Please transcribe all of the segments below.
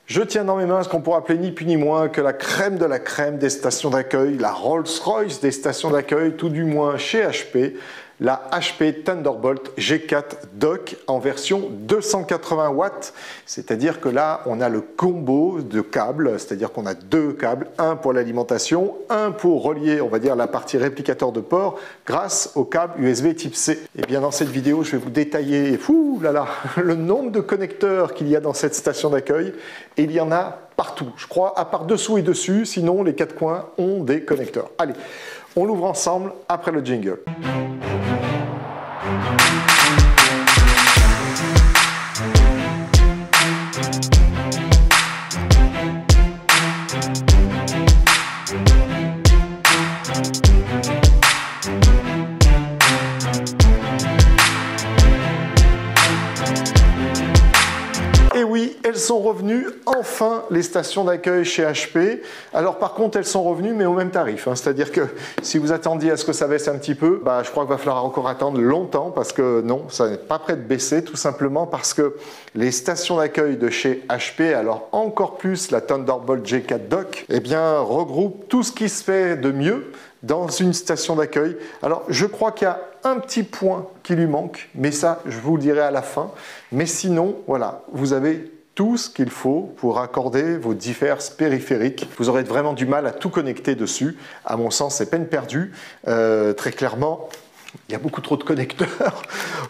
Je tiens dans mes mains ce qu'on pourrait appeler ni plus ni moins que la crème de la crème des stations d'accueil, la Rolls-Royce des stations d'accueil, tout du moins chez HP, la HP Thunderbolt G4 Dock en version 280 watts, c'est-à-dire que là on a le combo de câbles, c'est-à-dire qu'on a deux câbles, un pour l'alimentation, un pour relier, on va dire, la partie réplicateur de port grâce au câble USB type C. Et bien dans cette vidéo je vais vous détailler le nombre de connecteurs qu'il y a dans cette station d'accueil, et il y en a partout, je crois, à part dessous et dessus, sinon les quatre coins ont des connecteurs. Allez, on l'ouvre ensemble après le jingle. Et oui, elles sont revenues, enfin, les stations d'accueil chez HP. Alors par contre, elles sont revenues, mais au même tarif. C'est-à-dire que si vous attendiez à ce que ça baisse un petit peu, je crois qu'il va falloir encore attendre longtemps, parce que non, ça n'est pas prêt de baisser, tout simplement parce que les stations d'accueil de chez HP, alors encore plus la Thunderbolt G4 Dock, eh bien, regroupent tout ce qui se fait de mieux dans une station d'accueil. Alors, je crois qu'il y a un petit point qui lui manque, mais ça, je vous le dirai à la fin. Mais sinon, voilà, vous avez tout ce qu'il faut pour raccorder vos divers périphériques. Vous aurez vraiment du mal à tout connecter dessus. À mon sens, c'est peine perdue. Très clairement, il y a beaucoup trop de connecteurs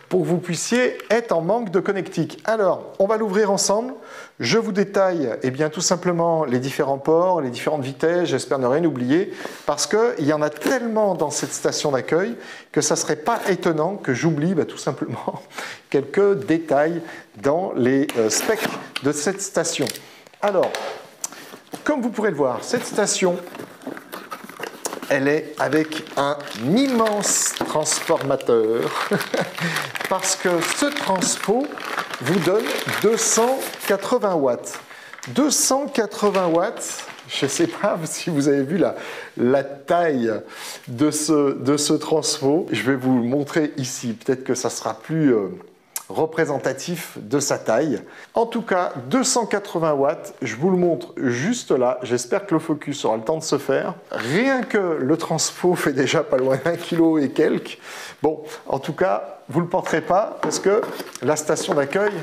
pour que vous puissiez être en manque de connectique. Alors, on va l'ouvrir ensemble. Je vous détaille tout simplement les différents ports, les différentes vitesses, j'espère ne rien oublier, parce qu'il y en a tellement dans cette station d'accueil que ça ne serait pas étonnant que j'oublie tout simplement quelques détails dans les specs de cette station. Alors, comme vous pourrez le voir, cette station, elle est avec un immense transformateur parce que ce transfo vous donne 280 watts. 280 watts, je ne sais pas si vous avez vu la taille de ce transfo. Je vais vous le montrer ici, peut-être que ça sera plus représentatif de sa taille. En tout cas, 280 watts, je vous le montre juste là. J'espère que le focus aura le temps de se faire. Rien que le transfo fait déjà pas loin d'1 kg et quelques. Bon, en tout cas, vous ne le porterez pas parce que la station d'accueil,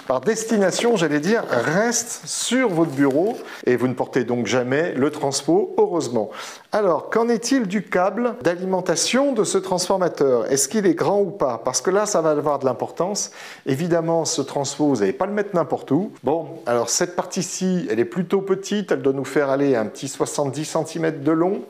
par destination, j'allais dire, reste sur votre bureau et vous ne portez donc jamais le transfo, heureusement. Alors, qu'en est-il du câble d'alimentation de ce transformateur? Est-ce qu'il est grand ou pas? Parce que là, ça va avoir de l'importance. Évidemment, ce transfo, vous n'allez pas le mettre n'importe où. Bon, alors cette partie-ci, elle est plutôt petite. Elle doit nous faire aller un petit 70 cm de long.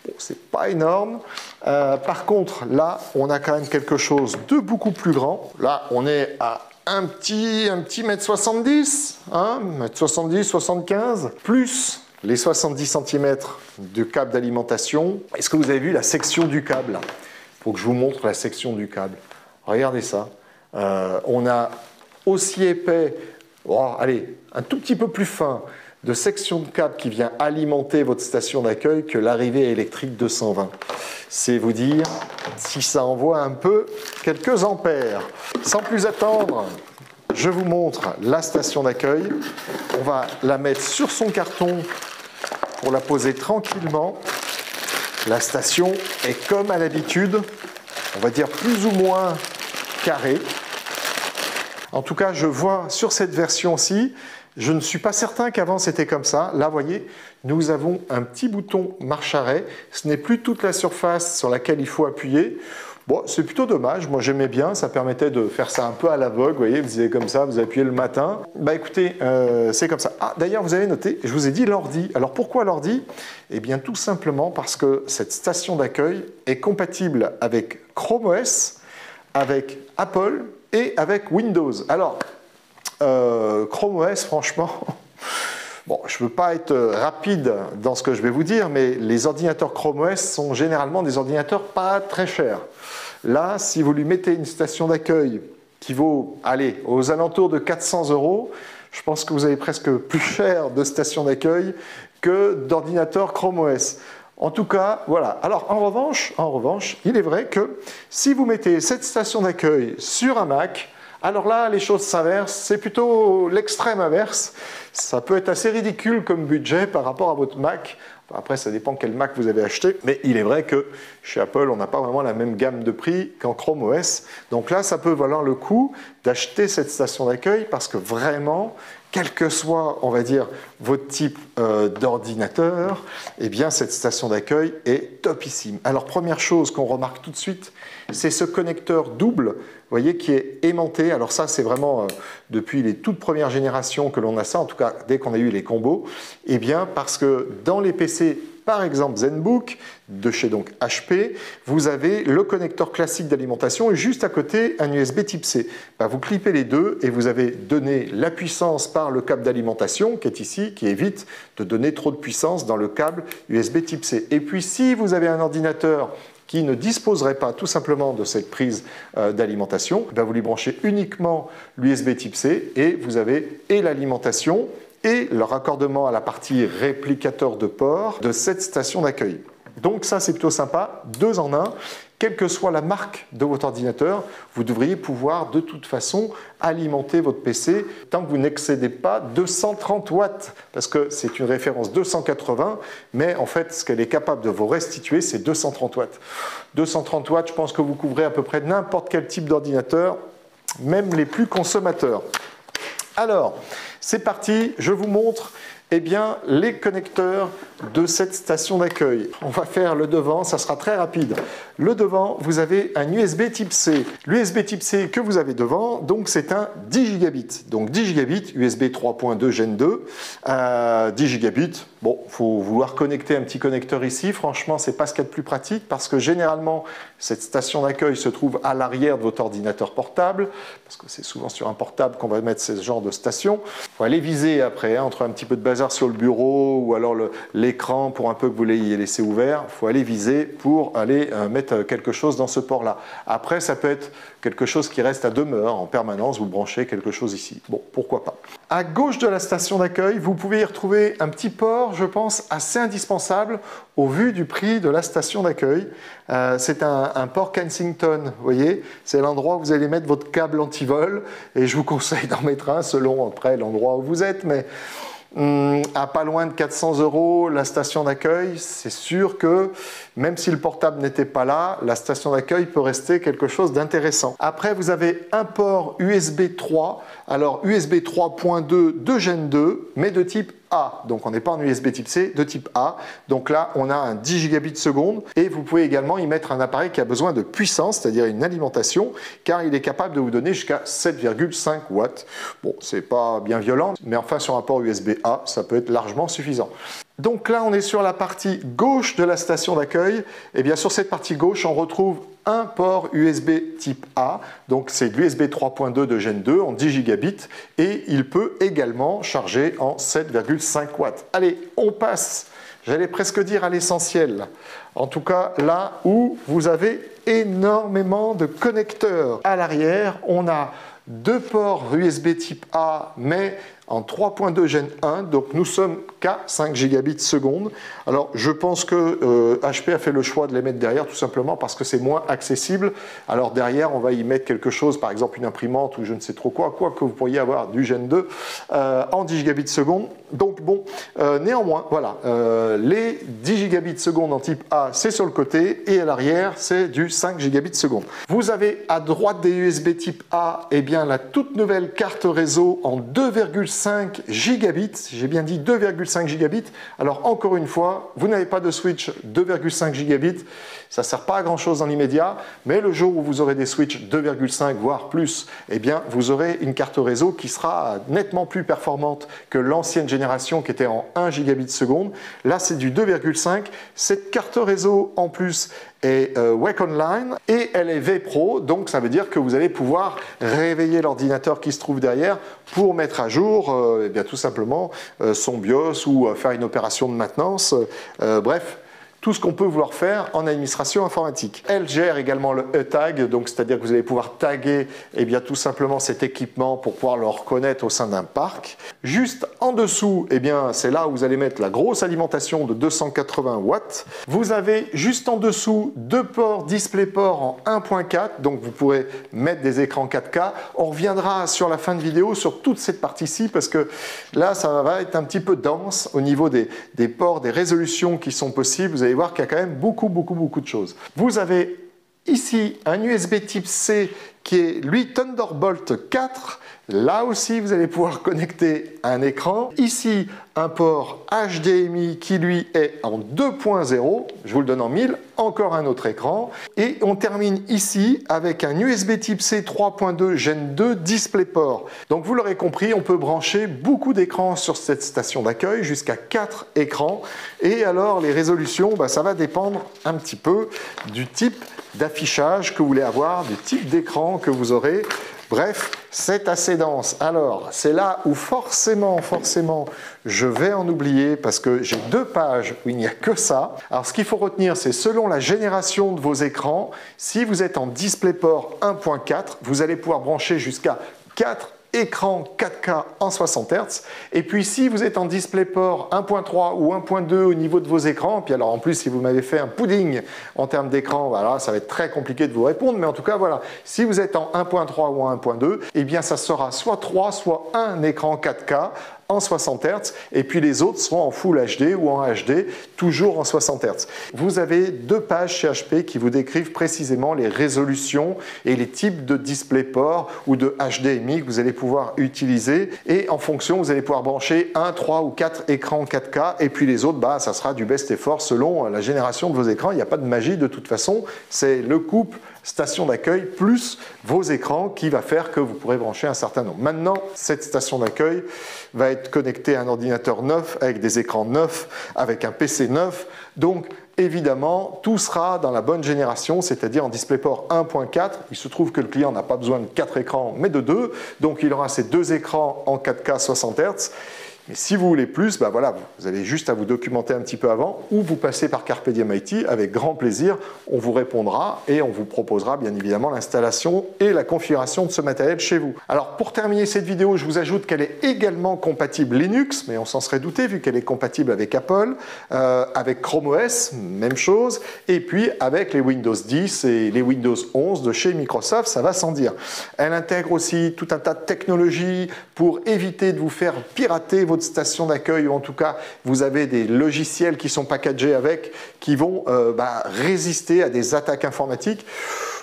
Bon, c'est pas énorme. Par contre, là, on a quand même quelque chose de beaucoup plus grand. Là, on est à un petit mètre 70, mètre 70, 75, plus les 70 cm de câble d'alimentation. Est-ce que vous avez vu la section du câble? Il faut que je vous montre la section du câble. Regardez ça. On a aussi épais, allez, un tout petit peu plus fin, de section de câble qui vient alimenter votre station d'accueil que l'arrivée électrique 220. C'est vous dire si ça envoie un peu quelques ampères. Sans plus attendre, je vous montre la station d'accueil. On va la mettre sur son carton pour la poser tranquillement. La station est comme à l'habitude, on va dire plus ou moins carrée. En tout cas, je vois sur cette version-ci, je ne suis pas certain qu'avant c'était comme ça. Là, vous voyez, nous avons un petit bouton marche-arrêt. Ce n'est plus toute la surface sur laquelle il faut appuyer. Bon, c'est plutôt dommage. Moi, j'aimais bien. Ça permettait de faire ça un peu à l'aveugle. Vous voyez, vous avez comme ça, vous appuyez le matin. Écoutez, c'est comme ça. Ah, d'ailleurs, vous avez noté, je vous ai dit l'ordi. Alors, pourquoi l'ordi? Eh bien, tout simplement parce que cette station d'accueil est compatible avec Chrome OS, avec Apple et avec Windows. Alors, Chrome OS, franchement, bon, je ne veux pas être rapide dans ce que je vais vous dire, mais les ordinateurs Chrome OS sont généralement des ordinateurs pas très chers. Là, si vous lui mettez une station d'accueil qui vaut, allez, aux alentours de 400 €, je pense que vous avez presque plus cher de station d'accueil que d'ordinateur Chrome OS. En tout cas, voilà. Alors, en revanche, il est vrai que si vous mettez cette station d'accueil sur un Mac, Alors là, les choses s'inversent, c'est plutôt l'extrême inverse. Ça peut être assez ridicule comme budget par rapport à votre Mac. Après, ça dépend quel Mac vous avez acheté, mais il est vrai que chez Apple, on n'a pas vraiment la même gamme de prix qu'en Chrome OS. Donc là, ça peut valoir le coup d'acheter cette station d'accueil parce que vraiment, quel que soit, on va dire, votre type d'ordinateur, eh bien, cette station d'accueil est topissime. Alors, première chose qu'on remarque tout de suite, c'est ce connecteur double, vous voyez, qui est aimanté. Alors ça, c'est vraiment depuis les toutes premières générations que l'on a ça, en tout cas, dès qu'on a eu les combos. Eh bien, parce que dans les PC, par exemple ZenBook, de chez donc HP, vous avez le connecteur classique d'alimentation et juste à côté un USB type C. Ben, vous clipez les deux et vous avez donné la puissance par le câble d'alimentation qui est ici, qui évite de donner trop de puissance dans le câble USB type C. Et puis si vous avez un ordinateur qui ne disposerait pas tout simplement de cette prise d'alimentation, ben, vous lui branchez uniquement l'USB type C et vous avez et l'alimentation et le raccordement à la partie réplicateur de port de cette station d'accueil. Donc ça, c'est plutôt sympa, 2 en 1. Quelle que soit la marque de votre ordinateur, vous devriez pouvoir de toute façon alimenter votre PC tant que vous n'excédez pas 230 watts, parce que c'est une référence 280, mais en fait, ce qu'elle est capable de vous restituer, c'est 230 watts. 230 watts, je pense que vous couvrez à peu près n'importe quel type d'ordinateur, même les plus consommateurs. Alors, c'est parti, je vous montre eh bien, les connecteurs de cette station d'accueil. On va faire le devant, ça sera très rapide. Le devant, vous avez un USB type C. L'USB type C que vous avez devant, donc c'est un 10 gigabits. Donc 10 gigabits, USB 3.2 Gen 2, 10 gigabits. Bon, il faut vouloir connecter un petit connecteur ici. Franchement, c'est pas ce qu'il y a de plus pratique parce que généralement, cette station d'accueil se trouve à l'arrière de votre ordinateur portable, parce que c'est souvent sur un portable qu'on va mettre ce genre de station. Il faut aller viser après, hein, entre un petit peu de bazar sur le bureau ou alors l'écran pour un peu que vous l'ayez laissé ouvert. Il faut aller viser pour aller mettre quelque chose dans ce port-là. Après, ça peut être quelque chose qui reste à demeure en permanence. Vous branchez quelque chose ici. Bon, pourquoi pas. À gauche de la station d'accueil, vous pouvez y retrouver un petit port, je pense, assez indispensable au vu du prix de la station d'accueil. C'est un port Kensington, vous voyez, c'est l'endroit où vous allez mettre votre câble anti-vol et je vous conseille d'en mettre un selon après l'endroit où vous êtes, mais à pas loin de 400 €, la station d'accueil, c'est sûr que même si le portable n'était pas là, la station d'accueil peut rester quelque chose d'intéressant. Après, vous avez un port USB 3, alors USB 3.2 de Gen 2, mais de type A. Donc on n'est pas en USB type C, de type A. Donc là, on a un 10 gigabits seconde et vous pouvez également y mettre un appareil qui a besoin de puissance, c'est-à-dire une alimentation, car il est capable de vous donner jusqu'à 7,5 watts. Bon, c'est pas bien violent, mais enfin sur un port USB A, ça peut être largement suffisant. Donc là, on est sur la partie gauche de la station d'accueil. Et bien sur cette partie gauche, on retrouve un port USB type A. Donc c'est de l'USB 3.2 de Gen 2 en 10 gigabits et il peut également charger en 7,5 watts. Allez, on passe, j'allais presque dire à l'essentiel. En tout cas, là où vous avez énormément de connecteurs. À l'arrière, on a 2 ports USB type A, mais en 3.2 Gen 1, donc nous sommes qu'à 5 gigabits seconde. Alors je pense que HP a fait le choix de les mettre derrière tout simplement parce que c'est moins accessible. Alors derrière on va y mettre quelque chose, par exemple une imprimante ou je ne sais trop quoi que vous pourriez avoir du Gen 2 en 10 gigabits seconde. Donc bon, néanmoins, voilà, les 10 gigabits seconde en type A c'est sur le côté et à l'arrière c'est du 5 gigabits seconde. Vous avez à droite des USB type A, eh bien la toute nouvelle carte réseau en 2,5 gigabits, j'ai bien dit 2,5 gigabits. Alors encore une fois, vous n'avez pas de switch 2,5 gigabits, ça ne sert pas à grand chose dans l'immédiat, mais le jour où vous aurez des switches 2,5 voire plus, eh bien vous aurez une carte réseau qui sera nettement plus performante que l'ancienne génération qui était en 1 gigabit seconde. Là c'est du 2,5. Cette carte réseau en plus est Wake Online et elle est vPro, donc ça veut dire que vous allez pouvoir réveiller l'ordinateur qui se trouve derrière pour mettre à jour bien tout simplement son BIOS ou faire une opération de maintenance. Bref, tout ce qu'on peut vouloir faire en administration informatique. Elle gère également le e-tag, donc c'est-à-dire que vous allez pouvoir taguer tout simplement cet équipement pour pouvoir le reconnaître au sein d'un parc. Juste en dessous, c'est là où vous allez mettre la grosse alimentation de 280 watts. Vous avez juste en dessous deux ports DisplayPort en 1.4, donc vous pourrez mettre des écrans 4K. On reviendra sur la fin de vidéo sur toute cette partie-ci parce que là, ça va être un petit peu dense au niveau des ports, des résolutions qui sont possibles. Vous allez voir qu'il y a quand même beaucoup de choses. Vous avez ici un USB type C qui est lui Thunderbolt 4. Là aussi, vous allez pouvoir connecter un écran. Ici, un port HDMI qui lui est en 2.0. Je vous le donne en 1000. Encore un autre écran. Et on termine ici avec un USB type C 3.2 Gen 2 DisplayPort. Donc vous l'aurez compris, on peut brancher beaucoup d'écrans sur cette station d'accueil, jusqu'à 4 écrans. Et alors, les résolutions, ça va dépendre un petit peu du type d'affichage que vous voulez avoir, du type d'écran que vous aurez. Bref, c'est assez dense. Alors, c'est là où forcément, je vais en oublier parce que j'ai 2 pages où il n'y a que ça. Alors, ce qu'il faut retenir, c'est selon la génération de vos écrans, si vous êtes en DisplayPort 1.4, vous allez pouvoir brancher jusqu'à 4 écran 4K en 60 Hz. Et puis si vous êtes en DisplayPort 1.3 ou 1.2 au niveau de vos écrans, puis alors en plus si vous m'avez fait un pudding en termes d'écran, voilà, ça va être très compliqué de vous répondre, mais en tout cas voilà, si vous êtes en 1.3 ou 1.2, ça sera soit 3, soit un écran 4K en 60 Hz, et puis les autres seront en Full HD ou en HD, toujours en 60 Hz. Vous avez 2 pages chez HP qui vous décrivent précisément les résolutions et les types de DisplayPort ou de HDMI que vous allez pouvoir utiliser, et en fonction, vous allez pouvoir brancher 1, 3 ou 4 écrans 4K, et puis les autres, ça sera du best effort selon la génération de vos écrans. Il n'y a pas de magie de toute façon, c'est le couple station d'accueil plus vos écrans qui va faire que vous pourrez brancher un certain nombre. Maintenant, cette station d'accueil va être connectée à un ordinateur neuf, avec des écrans neufs, avec un PC neuf. Donc, évidemment, tout sera dans la bonne génération, c'est-à-dire en DisplayPort 1.4. Il se trouve que le client n'a pas besoin de 4 écrans, mais de 2. Donc, il aura ces 2 écrans en 4K 60 Hz. Mais si vous voulez plus, vous avez juste à vous documenter un petit peu avant, ou vous passez par Carpe Diem IT, avec grand plaisir, on vous répondra et on vous proposera bien évidemment l'installation et la configuration de ce matériel chez vous. Alors pour terminer cette vidéo, je vous ajoute qu'elle est également compatible Linux, mais on s'en serait douté vu qu'elle est compatible avec Apple, avec Chrome OS, même chose, et puis avec les Windows 10 et les Windows 11 de chez Microsoft, ça va sans dire. Elle intègre aussi tout un tas de technologies pour éviter de vous faire pirater votre station d'accueil, ou en tout cas vous avez des logiciels qui sont packagés avec, qui vont résister à des attaques informatiques.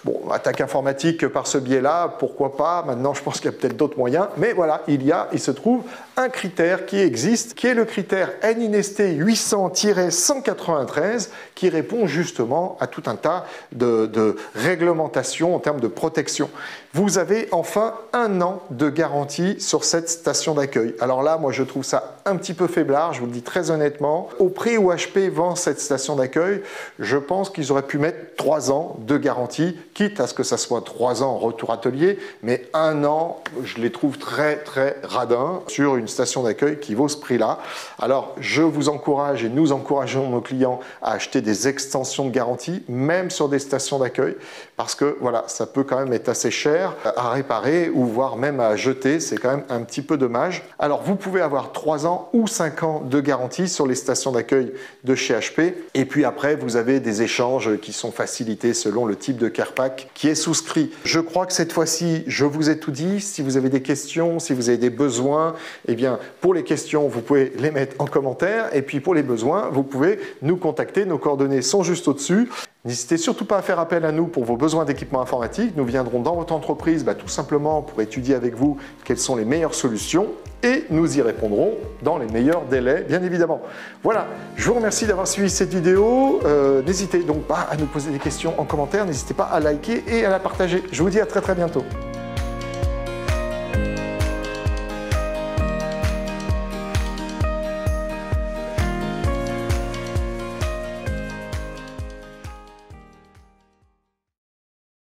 Bon, attaque informatique par ce biais-là, pourquoi pas? Maintenant, je pense qu'il y a peut-être d'autres moyens. Mais voilà, il se trouve un critère qui existe, qui est le critère NINST 800-193, qui répond justement à tout un tas de réglementations en termes de protection. Vous avez enfin 1 an de garantie sur cette station d'accueil. Alors là, moi, je trouve ça un petit peu faiblard, je vous le dis très honnêtement. Au prix où HP vend cette station d'accueil, je pense qu'ils auraient pu mettre 3 ans de garantie, quitte à ce que ça soit 3 ans en retour atelier, mais 1 an, je les trouve très radins sur une station d'accueil qui vaut ce prix-là. Alors, je vous encourage et nous encourageons nos clients à acheter des extensions de garantie, même sur des stations d'accueil, parce que voilà, ça peut quand même être assez cher à réparer ou voire même à jeter, c'est quand même un petit peu dommage. Alors, vous pouvez avoir 3 ans ou 5 ans de garantie sur les stations d'accueil de chez HP, et puis après, vous avez des échanges qui sont facilités selon le type de care pack qui est souscrit. Je crois que cette fois-ci, je vous ai tout dit. Si vous avez des questions, si vous avez des besoins, eh bien, pour les questions, vous pouvez les mettre en commentaire. Et puis pour les besoins, vous pouvez nous contacter. Nos coordonnées sont juste au-dessus. N'hésitez surtout pas à faire appel à nous pour vos besoins d'équipement informatique. Nous viendrons dans votre entreprise tout simplement pour étudier avec vous quelles sont les meilleures solutions et nous y répondrons dans les meilleurs délais, bien évidemment. Voilà, je vous remercie d'avoir suivi cette vidéo. N'hésitez donc pas à nous poser des questions en commentaire. N'hésitez pas à liker et à la partager. Je vous dis à très bientôt.